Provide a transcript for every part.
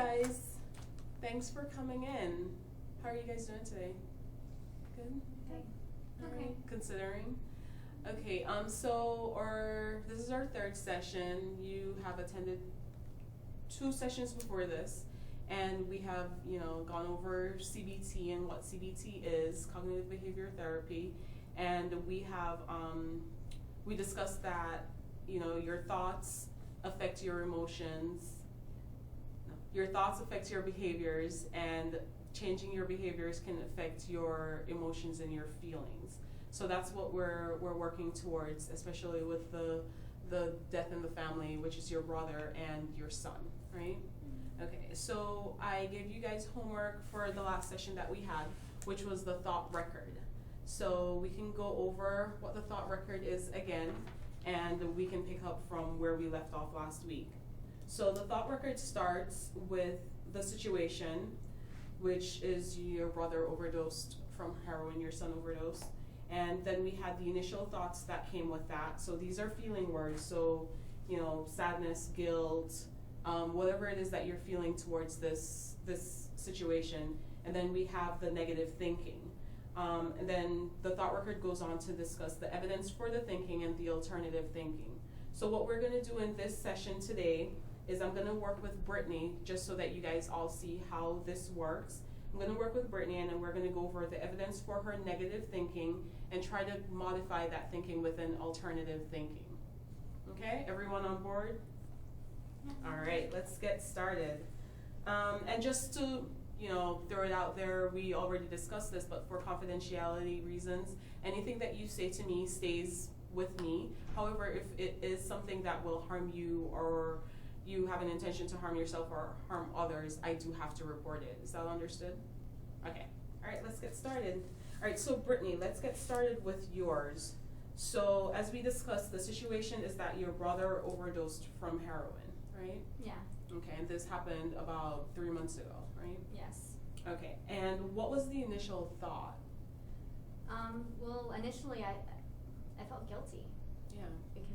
guys, thanks for coming in. How are you guys doing today? Good? Okay. All Okay. right, considering. Okay, this is our third session. You have attended 2 sessions before this, and we have, gone over CBT and what CBT is, cognitive behavior therapy, and we have, we discussed that, your thoughts affect your emotions. No, your thoughts affect your behaviors, and changing your behaviors can affect your emotions and your feelings. So that's what we're working towards, especially with the death in the family, which is your brother and your son, right? Okay, so I gave you guys homework for the last session that we had, which was the thought record. So we can go over what the thought record is again, and we can pick up from where we left off last week. So the thought record starts with the situation, which is your brother overdosed from heroin, your son overdosed. And then we had the initial thoughts that came with that. So these are feeling words. So, sadness, guilt, whatever it is that you're feeling towards this situation. And then we have the negative thinking. And then the thought record goes on to discuss the evidence for the thinking and the alternative thinking. So what we're going to do in this session today is I'm going to work with Brittany just so that you guys all see how this works. I'm going to work with Brittany, and then we're going to go over the evidence for her negative thinking and try to modify that thinking with an alternative thinking. Okay, everyone on board? All right, let's get started. And just to, throw it out there, we already discussed this, but for confidentiality reasons, anything that you say to me stays with me. However, if it is something that will harm you or you have an intention to harm yourself or harm others, I do have to report it. Is that understood? Okay. All right, let's get started. All right, so Brittany, let's get started with yours. So as we discussed, the situation is that your brother overdosed from heroin, right? Yeah. Okay, and this happened about 3 months ago, right? Yes. Okay, and what was the initial thought? Well, initially I felt guilty Yeah. because,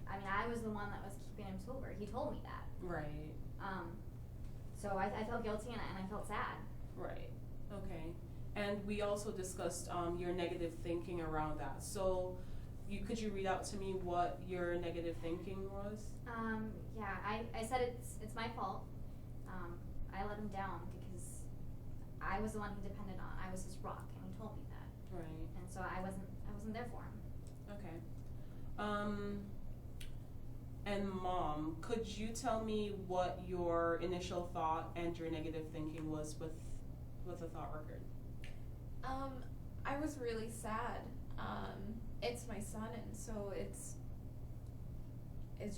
I was the one that was keeping him sober. He told me that. Right. So I felt guilty and I felt sad. Right. Okay. And we also discussed your negative thinking around that. So could you read out to me what your negative thinking was? Yeah, I said it's my fault. I let him down because I was the one he depended on. I was his rock, and he told me that. Right. And so I wasn't there for him. Okay. And Mom, could you tell me what your initial thought and your negative thinking was with the thought record? I was really sad. It's my son, and so it's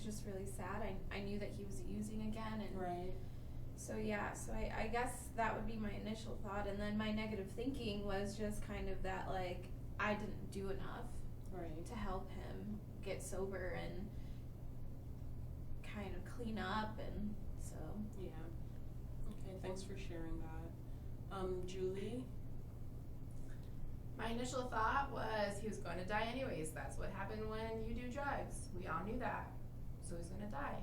just really sad. I knew that he was using again, and right. So yeah, so I guess that would be my initial thought, and then my negative thinking was just kind of that, like, I didn't do enough Right. to help him get sober and kind of clean up, and so. Yeah. Okay, thanks for sharing that. Julie? My initial thought was he was going to die anyways. That's what happened when you do drugs. We all knew that. So he's going to die.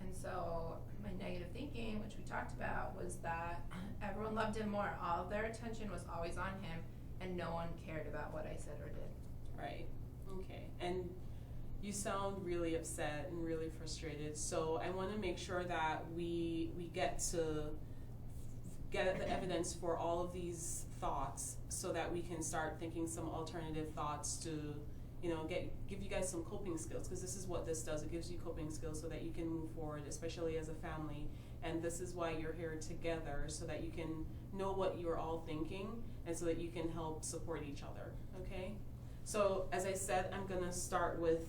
And so my negative thinking, which we talked about, was that everyone loved him more. All of their attention was always on him, and no one cared about what I said or did. Right. Okay. And you sound really upset and really frustrated. So I want to make sure that we get the evidence for all of these thoughts so that we can start thinking some alternative thoughts to, give you guys some coping skills, because this is what this does. It gives you coping skills so that you can move forward, especially as a family. And this is why you're here together, so that you can know what you're all thinking and so that you can help support each other, okay? So as I said, I'm gonna start with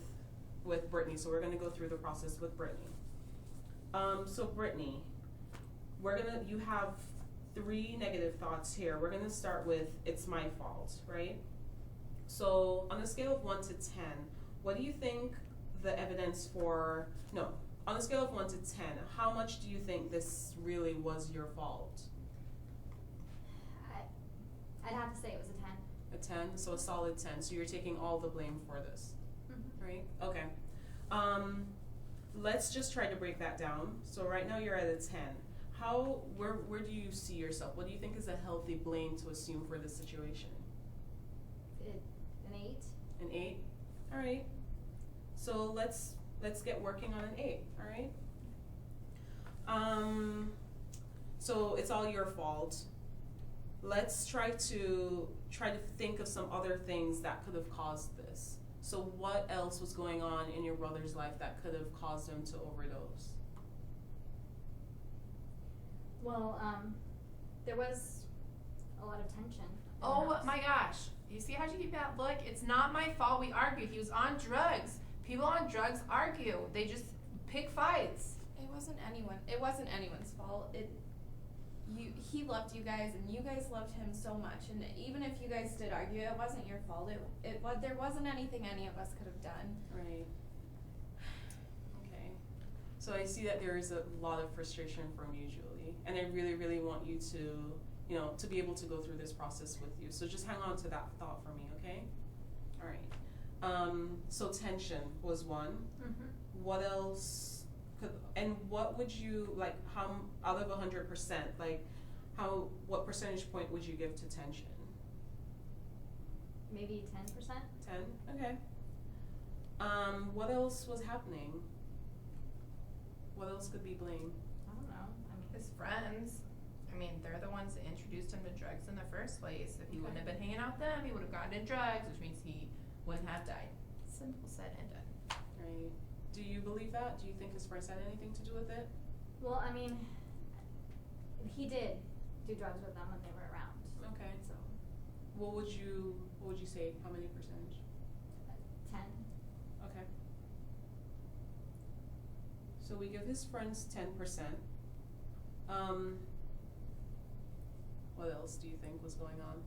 Brittany. So we're gonna go through the process with Brittany. So Brittany, you have 3 negative thoughts here. We're gonna start with, it's my fault, right? So on a scale of 1 to 10, what do you think the evidence on a scale of 1 to 10, how much do you think this really was your fault? I'd have to say it was a 10. A 10, so a solid 10. So you're taking all the blame for this, right? Okay. Let's just try to break that down. So right now you're at a 10. where do you see yourself? What do you think is a healthy blame to assume for this situation? An 8. An 8? All right. So let's get working on an 8, all right? So it's all your fault. Let's try to think of some other things that could have caused this. So what else was going on in your brother's life that could have caused him to overdose? Well, there was a lot of tension. in the Oh house. my gosh. You see how she gave that look? It's not my fault we argued. He was on drugs. People on drugs argue. They just pick fights. It wasn't anyone's fault. He loved you guys, and you guys loved him so much. And even if you guys did argue, it wasn't your fault. There wasn't anything any of us could have done. Right. Okay. So I see that there is a lot of frustration from you, Julie, and I really, really want you to, to be able to go through this process with you. So just hang on to that thought for me, okay? All right. So tension was one. Mm-hmm. What else? And what would you like? How out of 100%? Like, what percentage point would you give to tension? Maybe 10%. 10. Okay. What else was happening? What else could be blamed? I don't know. I mean, His friends, I mean, they're the ones that introduced him to drugs in the first place. If he wouldn't have been hanging out with them, he would have gotten into drugs, which means he wouldn't have died. Simple said and done. Right. Do you believe that? Do you think his friends had anything to do with it? well, I mean, he did do drugs with them when they were around. Okay. So, What would you say? How many percentage? 10. Okay. So we give his friends 10%. What else do you think was going on?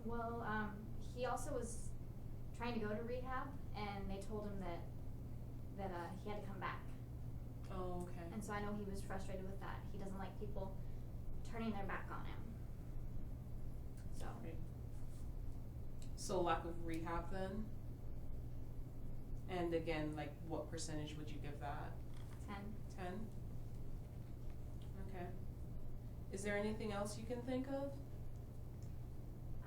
Well, he also was trying to go to rehab, and they told him that he had to come back. Oh, okay. And so I know he was frustrated with that. He doesn't like people turning their back on him. So, Right. So lack of rehab then? And again, like what percentage would you give that? 10. 10? Okay. Is there anything else you can think of?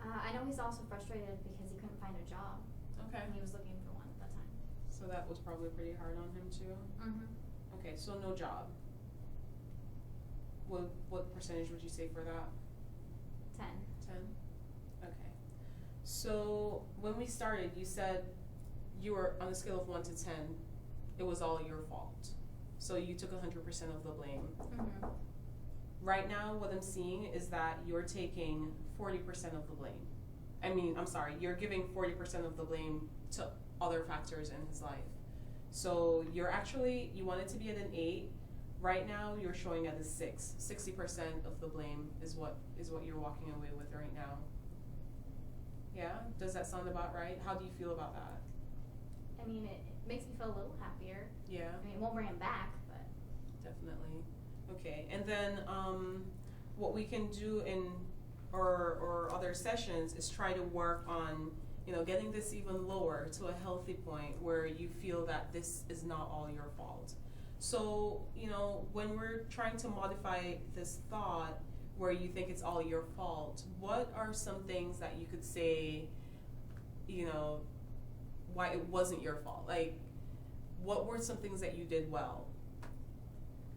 I know he's also frustrated because he couldn't find a job, Okay. and he was looking for one at that time. So that was probably pretty hard on him too? Mm-hmm. Okay, so no job. What percentage would you say for that? 10. 10? Okay. So when we started, you said you were on a scale of 1 to 10, it was all your fault. So you took 100% of the blame. Mm-hmm. Right now, what I'm seeing is that you're taking 40% of the blame. You're giving 40% of the blame to other factors in his life. So you wanted to be at an 8. Right now, you're showing at a 6. 60% of the blame is what you're walking away with right now. Yeah? Does that sound about right? How do you feel about that? I mean, it makes me feel a little happier. Yeah? I mean, it won't bring him back, but Definitely. Okay, and then what we can do in or other sessions is try to work on, getting this even lower to a healthy point where you feel that this is not all your fault. So, when we're trying to modify this thought where you think it's all your fault, what are some things that you could say, why it wasn't your fault? Like, what were some things that you did well?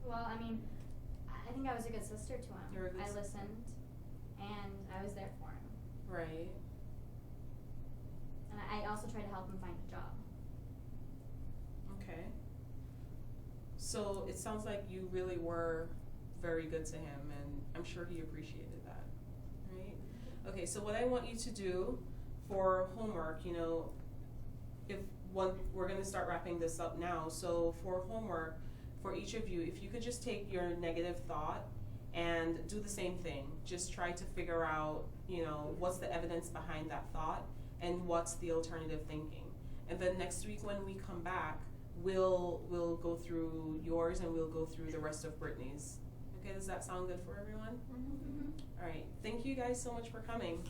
well, I mean, I think I was a good sister to him. You were a good I listened, and I was there for him. Right. And I also tried to help him find a job. Okay. So it sounds like you really were very good to him, and I'm sure he appreciated that, right? Okay, so what I want you to do for homework, we're going to start wrapping this up now. So for homework, for each of you, if you could just take your negative thought and do the same thing. Just try to figure out, what's the evidence behind that thought and what's the alternative thinking. And then next week when we come back, we'll go through yours and we'll go through the rest of Brittany's. Okay, does that sound good for everyone? Mm-hmm. All right, thank you guys so much for coming.